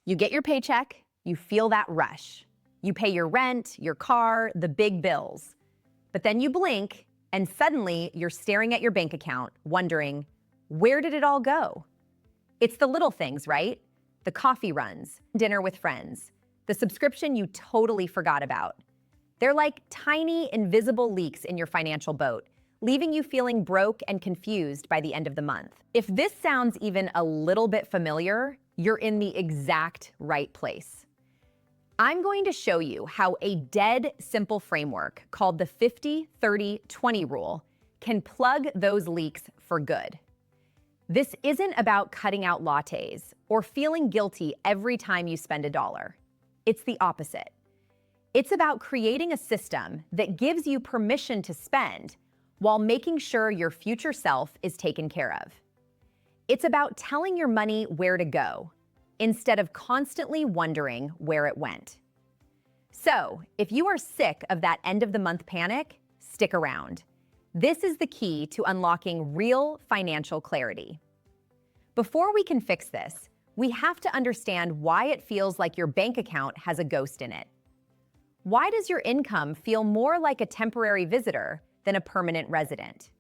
You get your paycheck, you feel that rush. You pay your rent, your car, the big bills. But then you blink, and suddenly you're staring at your bank account, wondering, where did it all go? It's the little things, right? The coffee runs, dinner with friends, the subscription you totally forgot about. They're like tiny, invisible leaks in your financial boat, leaving you feeling broke and confused by the end of the month. If this sounds even a little bit familiar, you're in the exact right place. I'm going to show you how a dead simple framework called the 50-30-20 rule can plug those leaks for good. This isn't about cutting out lattes or feeling guilty every time you spend $1. It's the opposite. It's about creating a system that gives you permission to spend while making sure your future self is taken care of. It's about telling your money where to go instead of constantly wondering where it went. So, if you are sick of that end-of-the-month panic, stick around. This is the key to unlocking real financial clarity. Before we can fix this, we have to understand why it feels like your bank account has a ghost in it. Why does your income feel more like a temporary visitor than a permanent resident?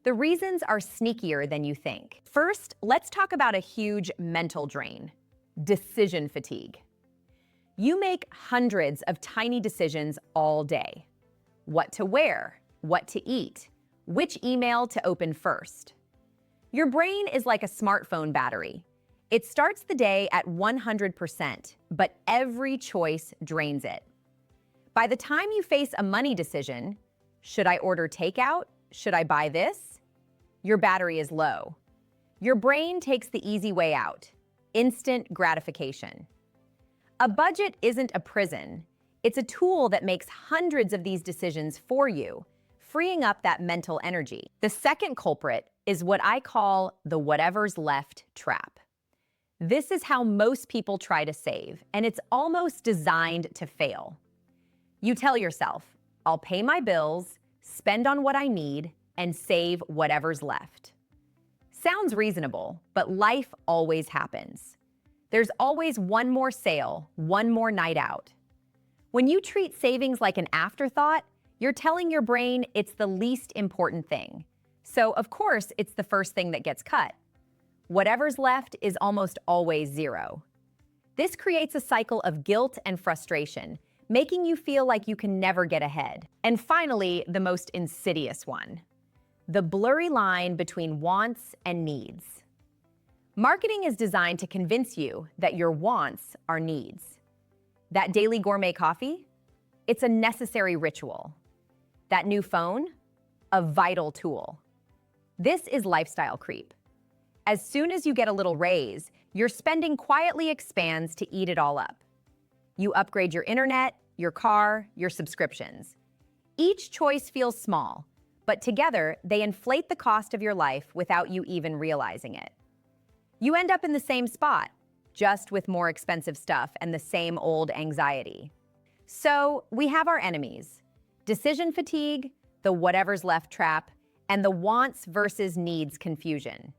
The reasons are sneakier than you think. First, let's talk about a huge mental drain: decision fatigue. You make hundreds of tiny decisions all day. What to wear, what to eat, which email to open first. Your brain is like a smartphone battery. It starts the day at 100%, but every choice drains it. By the time you face a money decision, should I order takeout? Should I buy this? Your battery is low. Your brain takes the easy way out: instant gratification. A budget isn't a prison. It's a tool that makes hundreds of these decisions for you, freeing up that mental energy. The second culprit is what I call the whatever's left trap. This is how most people try to save, and it's almost designed to fail. You tell yourself, I'll pay my bills, spend on what I need, and save whatever's left. Sounds reasonable, but life always happens. There's always one more sale, one more night out. When you treat savings like an afterthought, you're telling your brain it's the least important thing. So, of course, it's the first thing that gets cut. Whatever's left is almost always zero. This creates a cycle of guilt and frustration, making you feel like you can never get ahead. And finally, the most insidious one: the blurry line between wants and needs. Marketing is designed to convince you that your wants are needs. That daily gourmet coffee? It's a necessary ritual. That new phone? A vital tool. This is lifestyle creep. As soon as you get a little raise, your spending quietly expands to eat it all up. You upgrade your internet, your car, your subscriptions. Each choice feels small, but together they inflate the cost of your life without you even realizing it. You end up in the same spot, just with more expensive stuff and the same old anxiety. So we have our enemies: decision fatigue, the whatever's left trap, and the wants versus needs confusion.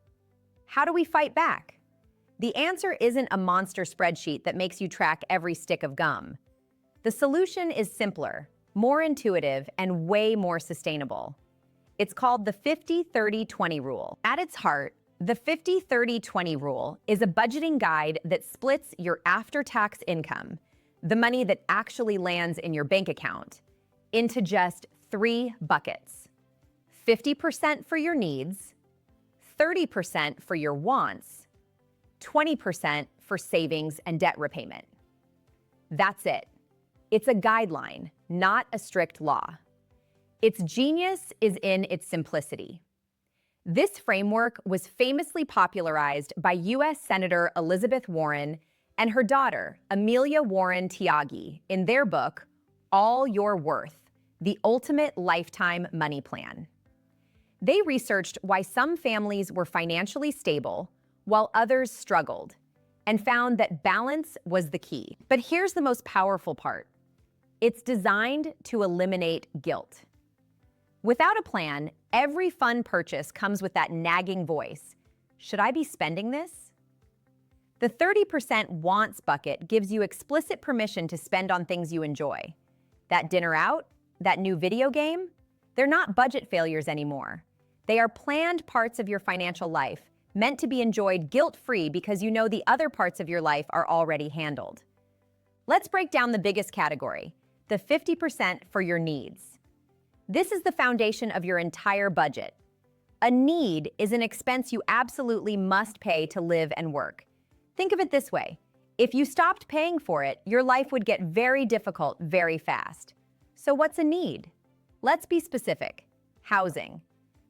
How do we fight back? The answer isn't a monster spreadsheet that makes you track every stick of gum. The solution is simpler, more intuitive, and way more sustainable. It's called the 50-30-20 rule. At its heart, the 50-30-20 rule is a budgeting guide that splits your after-tax income, the money that actually lands in your bank account, into just 3 buckets: 50% for your needs, 30% for your wants, 20% for savings and debt repayment. That's it. It's a guideline, not a strict law. Its genius is in its simplicity. This framework was famously popularized by U.S. Senator Elizabeth Warren and her daughter, Amelia Warren Tyagi, in their book, All Your Worth: The Ultimate Lifetime Money Plan. They researched why some families were financially stable while others struggled, and found that balance was the key. But here's the most powerful part: it's designed to eliminate guilt. Without a plan, every fun purchase comes with that nagging voice: should I be spending this? The 30% wants bucket gives you explicit permission to spend on things you enjoy. That dinner out, that new video game, they're not budget failures anymore. They are planned parts of your financial life, meant to be enjoyed guilt-free because you know the other parts of your life are already handled. Let's break down the biggest category, the 50% for your needs. This is the foundation of your entire budget. A need is an expense you absolutely must pay to live and work. Think of it this way. If you stopped paying for it, your life would get very difficult very fast. So what's a need? Let's be specific. Housing.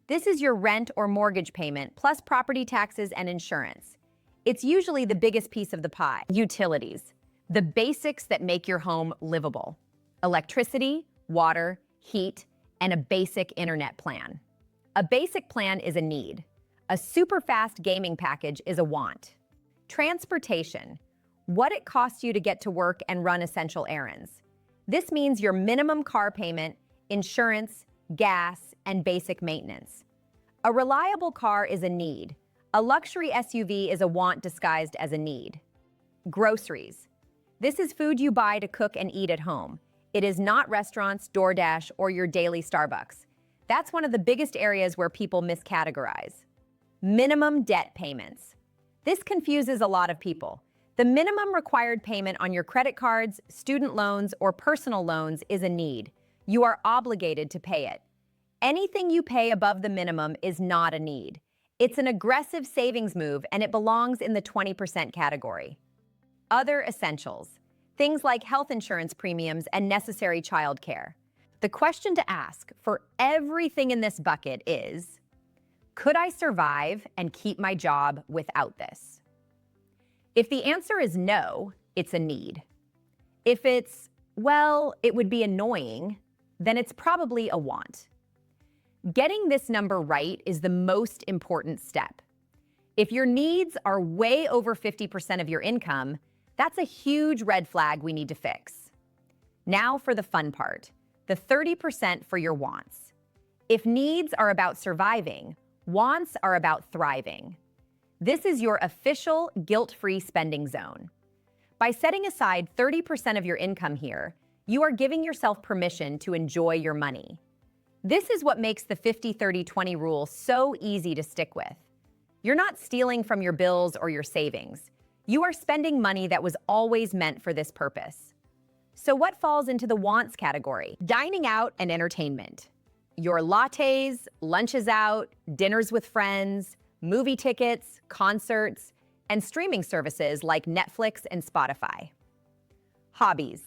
This is your rent or mortgage payment plus property taxes and insurance. It's usually the biggest piece of the pie. Utilities. The basics that make your home livable. Electricity, water, heat, and a basic internet plan. A basic plan is a need. A super fast gaming package is a want. Transportation. What it costs you to get to work and run essential errands. This means your minimum car payment, insurance, gas, and basic maintenance. A reliable car is a need. A luxury SUV is a want disguised as a need. Groceries. This is food you buy to cook and eat at home. It is not restaurants, DoorDash, or your daily Starbucks. That's one of the biggest areas where people miscategorize. Minimum debt payments. This confuses a lot of people. The minimum required payment on your credit cards, student loans, or personal loans is a need. You are obligated to pay it. Anything you pay above the minimum is not a need. It's an aggressive savings move, and it belongs in the 20% category. Other essentials. Things like health insurance premiums and necessary childcare. The question to ask for everything in this bucket is, could I survive and keep my job without this? If the answer is no, it's a need. If it's, well, it would be annoying, then it's probably a want. Getting this number right is the most important step. If your needs are way over 50% of your income, that's a huge red flag we need to fix. Now for the fun part, the 30% for your wants. If needs are about surviving, wants are about thriving. This is your official guilt-free spending zone. By setting aside 30% of your income here, you are giving yourself permission to enjoy your money. This is what makes the 50-30-20 rule so easy to stick with. You're not stealing from your bills or your savings. You are spending money that was always meant for this purpose. So what falls into the wants category? Dining out and entertainment. Your lattes, lunches out, dinners with friends, movie tickets, concerts, and streaming services like Netflix and Spotify. Hobbies.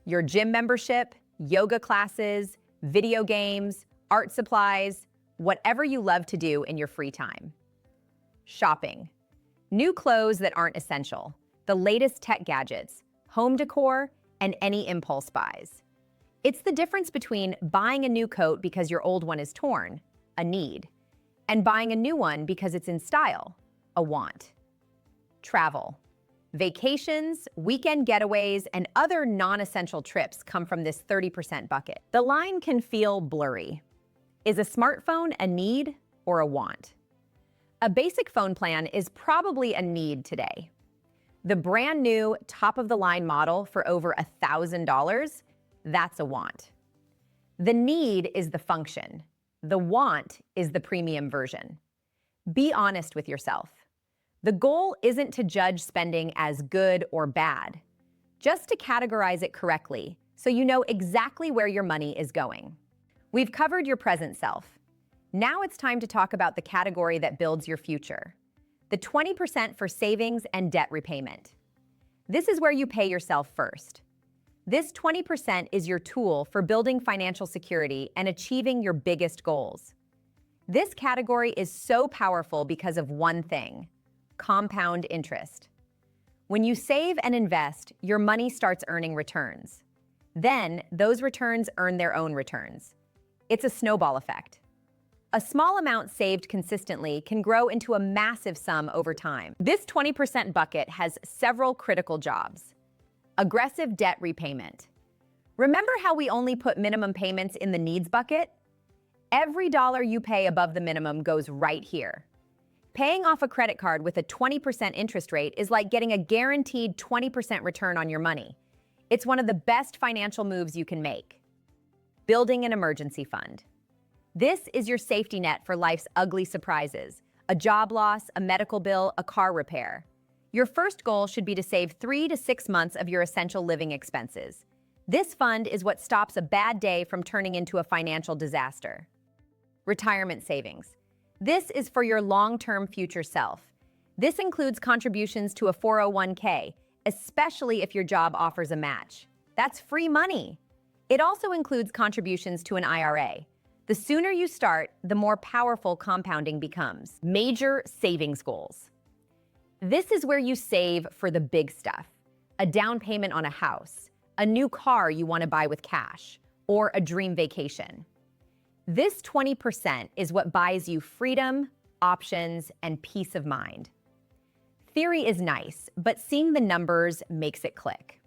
Your gym membership, yoga classes, video games, art supplies, whatever you love to do in your free time. Shopping. New clothes that aren't essential, the latest tech gadgets, home decor, and any impulse buys. It's the difference between buying a new coat because your old one is torn, a need, and buying a new one because it's in style, a want. Travel. Vacations, weekend getaways, and other non-essential trips come from this 30% bucket. The line can feel blurry. Is a smartphone a need or a want? A basic phone plan is probably a need today. The brand new top-of-the-line model for over $1,000, that's a want. The need is the function. The want is the premium version. Be honest with yourself. The goal isn't to judge spending as good or bad, just to categorize it correctly so you know exactly where your money is going. We've covered your present self. Now it's time to talk about the category that builds your future, the 20% for savings and debt repayment. This is where you pay yourself first. This 20% is your tool for building financial security and achieving your biggest goals. This category is so powerful because of one thing: compound interest. When you save and invest, your money starts earning returns. Then, those returns earn their own returns. It's a snowball effect. A small amount saved consistently can grow into a massive sum over time. This 20% bucket has several critical jobs. Aggressive debt repayment. Remember how we only put minimum payments in the needs bucket? Every dollar you pay above the minimum goes right here. Paying off a credit card with a 20% interest rate is like getting a guaranteed 20% return on your money. It's one of the best financial moves you can make. Building an emergency fund. This is your safety net for life's ugly surprises: a job loss, a medical bill, a car repair. Your first goal should be to save 3 to 6 months of your essential living expenses. This fund is what stops a bad day from turning into a financial disaster. Retirement savings. This is for your long-term future self. This includes contributions to a 401k, especially if your job offers a match. That's free money. It also includes contributions to an IRA. The sooner you start, the more powerful compounding becomes. Major savings goals. This is where you save for the big stuff: a down payment on a house, a new car you want to buy with cash, or a dream vacation. This 20% is what buys you freedom, options, and peace of mind. Theory is nice, but seeing the numbers makes it click.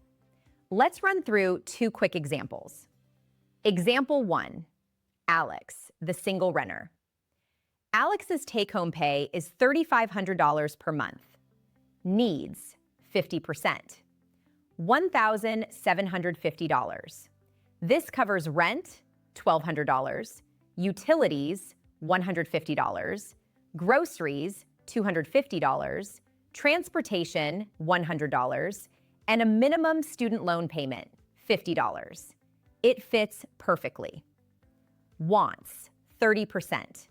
Let's run through 2 quick examples. Example 1, Alex, the single renter. Alex's take-home pay is $3,500 per month. Needs, 50%. $1,750. This covers rent, $1,200, utilities, $150, groceries, $250, transportation, $100, and a minimum student loan payment, $50. It fits perfectly. Wants, 30%,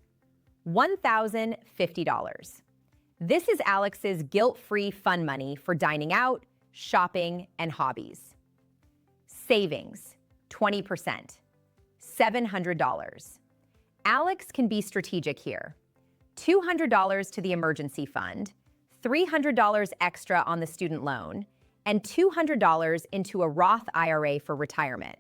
$1,050. This is Alex's guilt-free fun money for dining out, shopping, and hobbies. Savings, 20%, $700. Alex can be strategic here. $200 to the emergency fund, $300 extra on the student loan, and $200 into a Roth IRA for retirement.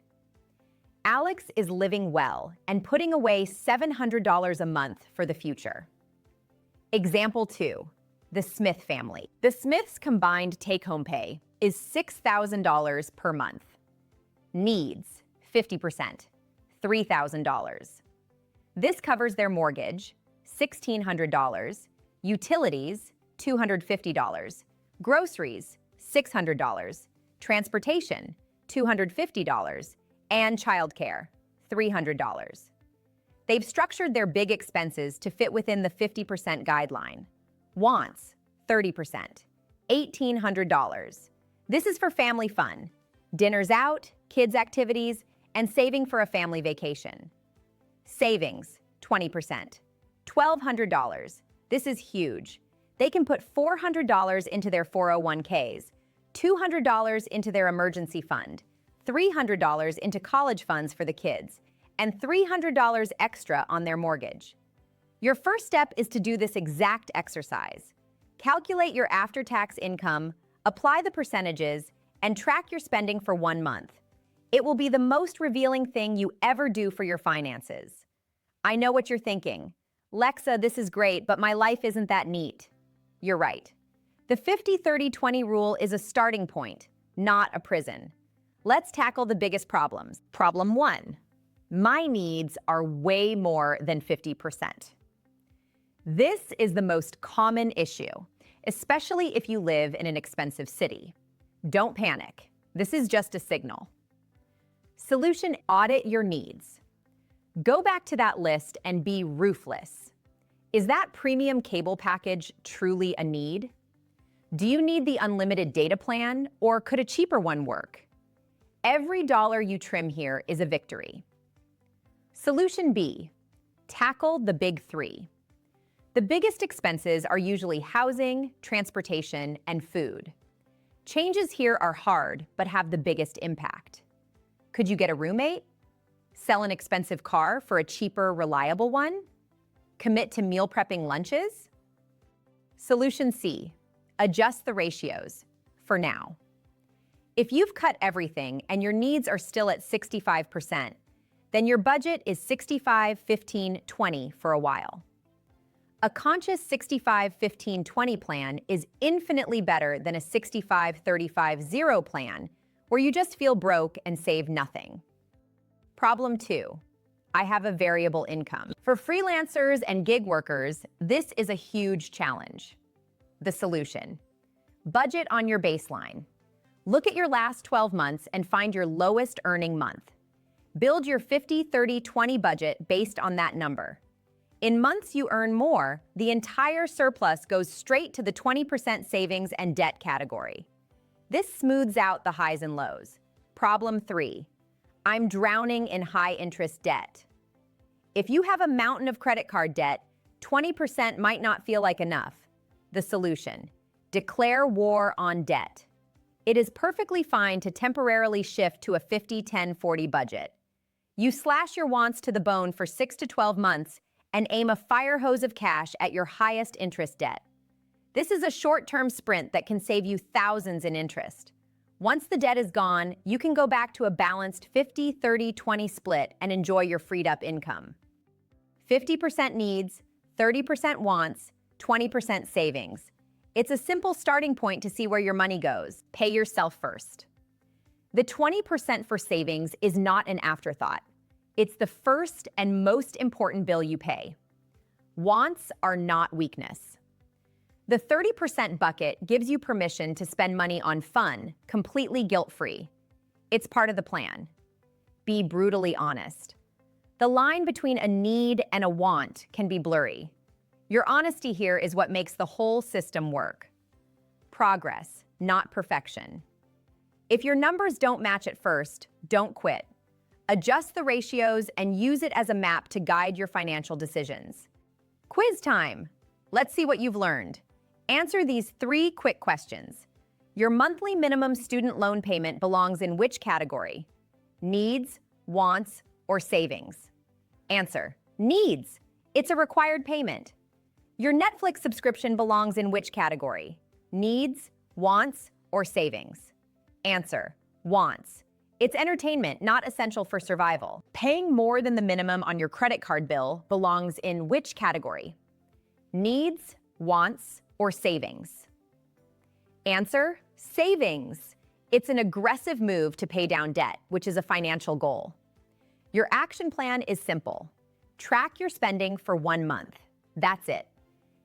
Alex is living well and putting away $700 a month for the future. Example 2, the Smith family. The Smiths' combined take-home pay is $6,000 per month. Needs, 50%, $3,000. This covers their mortgage, $1,600, utilities, $250, groceries, $600, transportation, $250, and childcare, $300. They've structured their big expenses to fit within the 50% guideline. Wants, 30%, $1,800. This is for family fun, dinners out, kids' activities, and saving for a family vacation. Savings, 20%, $1,200. This is huge. They can put $400 into their 401ks, $200 into their emergency fund, $300 into college funds for the kids, and $300 extra on their mortgage. Your first step is to do this exact exercise. Calculate your after-tax income, apply the percentages, and track your spending for 1 month. It will be the most revealing thing you ever do for your finances. I know what you're thinking. Lexa, this is great, but my life isn't that neat. You're right. The 50-30-20 rule is a starting point, not a prison. Let's tackle the biggest problems. Problem 1. My needs are way more than 50%. This is the most common issue, especially if you live in an expensive city. Don't panic. This is just a signal. Solution: audit your needs. Go back to that list and be ruthless. Is that premium cable package truly a need? Do you need the unlimited data plan, or could a cheaper one work? Every dollar you trim here is a victory. Solution B: tackle the big 3. The biggest expenses are usually housing, transportation, and food. Changes here are hard, but have the biggest impact. Could you get a roommate? Sell an expensive car for a cheaper, reliable one? Commit to meal prepping lunches? Solution C: adjust the ratios, for now. If you've cut everything and your needs are still at 65%, then your budget is 65-15-20 for a while. A conscious 65-15-20 plan is infinitely better than a 65-35-0 plan where you just feel broke and save nothing. Problem 2. I have a variable income. For freelancers and gig workers, this is a huge challenge. The solution: budget on your baseline. Look at your last 12 months and find your lowest earning month. Build your 50-30-20 budget based on that number. In months you earn more, the entire surplus goes straight to the 20% savings and debt category. This smooths out the highs and lows. Problem 3. I'm drowning in high-interest debt. If you have a mountain of credit card debt, 20% might not feel like enough. The solution: declare war on debt. It is perfectly fine to temporarily shift to a 50-10-40 budget. You slash your wants to the bone for 6 to 12 months and aim a fire hose of cash at your highest interest debt. This is a short-term sprint that can save you thousands in interest. Once the debt is gone, you can go back to a balanced 50-30-20 split and enjoy your freed-up income. 50% needs, 30% wants, 20% savings. It's a simple starting point to see where your money goes. Pay yourself first. The 20% for savings is not an afterthought. It's the first and most important bill you pay. Wants are not weakness. The 30% bucket gives you permission to spend money on fun, completely guilt-free. It's part of the plan. Be brutally honest. The line between a need and a want can be blurry. Your honesty here is what makes the whole system work. Progress, not perfection. If your numbers don't match at first, don't quit. Adjust the ratios and use it as a map to guide your financial decisions. Quiz time! Let's see what you've learned. Answer these 3 quick questions. Your monthly minimum student loan payment belongs in which category? Needs, wants, or savings? Answer: needs. It's a required payment. Your Netflix subscription belongs in which category? Needs, wants, or savings? Answer: wants. It's entertainment, not essential for survival. Paying more than the minimum on your credit card bill belongs in which category? Needs, wants, or savings? Answer: savings. It's an aggressive move to pay down debt, which is a financial goal. Your action plan is simple. Track your spending for 1 month. That's it.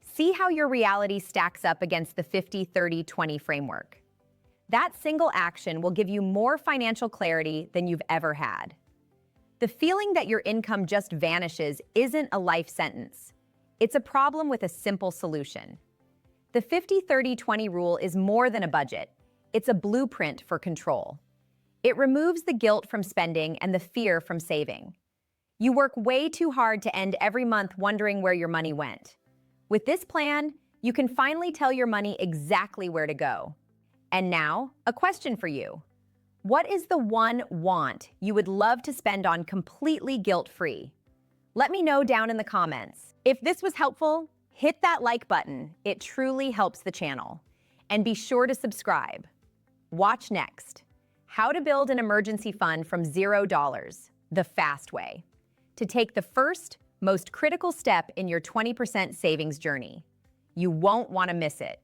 See how your reality stacks up against the 50-30-20 framework. That single action will give you more financial clarity than you've ever had. The feeling that your income just vanishes isn't a life sentence. It's a problem with a simple solution. The 50-30-20 rule is more than a budget. It's a blueprint for control. It removes the guilt from spending and the fear from saving. You work way too hard to end every month wondering where your money went. With this plan, you can finally tell your money exactly where to go. And now, a question for you. What is the one want you would love to spend on completely guilt-free? Let me know down in the comments. If this was helpful, hit that like button. It truly helps the channel. And be sure to subscribe. Watch next. How to build an emergency fund from $0, the fast way. To take the first, most critical step in your 20% savings journey. You won't want to miss it.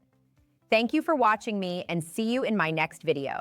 Thank you for watching me and see you in my next video.